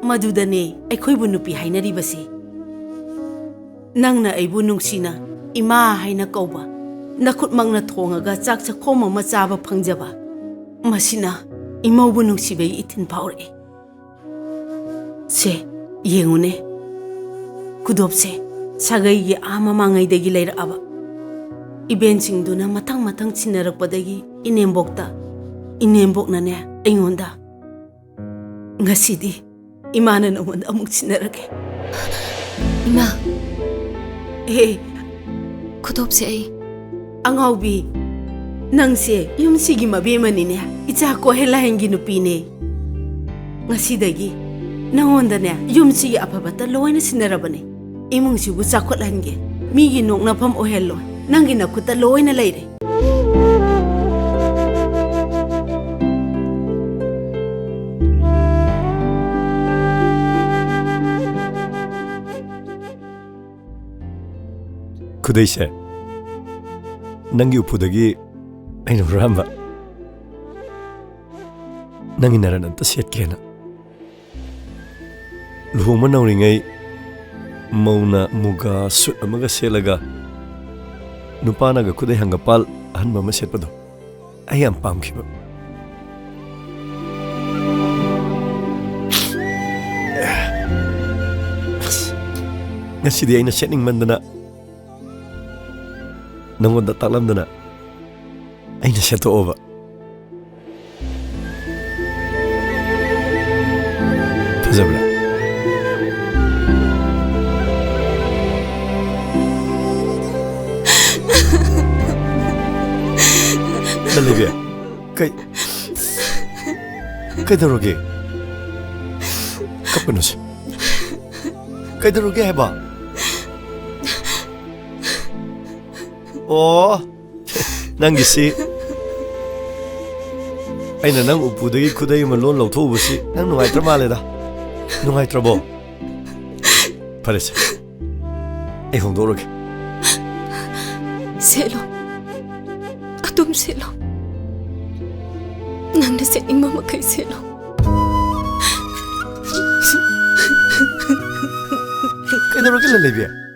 मधुदने अखोइबु नुपी हाइनरिबसी नंगना अइबु नुंगसिना इमा हाइना कौबा नखुटमंगना थोंगागा चाक चखोम अमा चाबा फंगजबा मसिना इमौबु नुंगसिबै इथिन फाउरे से येंगुने कुदोबसे सागैगी आमा मांगैदगी लैरअबा इबेंसिंगदुना Matang Matang छिनरकपदगी इनेम्बोकनाने अइंगोंदा ngasidi imana nongond amuk sinarake ima hey kudop se ai angaubi nangse yumsigi mabemani ne icha ko hela hengi nupi ne ngasidagi nangonda ne yumsigi apabata loina sinarabane imungsi bu chakotlange migi nokna pham ohello nangi nakuta loina leire 그대이세 낭기 우푸덕이 아이노 람바 낭이 나라는 뜻이었게나 루호만 나오링이 마우나 무가 숫 아마가 셀라가 누파나가 그대 한가팔 한마마 셋바도 아이안 빰키바 ngasidi aina setting mandana nangod talam dana aina seto ova fazabla Olivia kai daroge kapanos kai daroge heba Oh, nangisi. Aina nang upudagi kudai malon lauto busi nang nungai trama leda. Nungai trabo. Parece. Ai hondoroge. Selo. Atum selo. Nang na setting mama kay selo. Kay daroge la Olivia.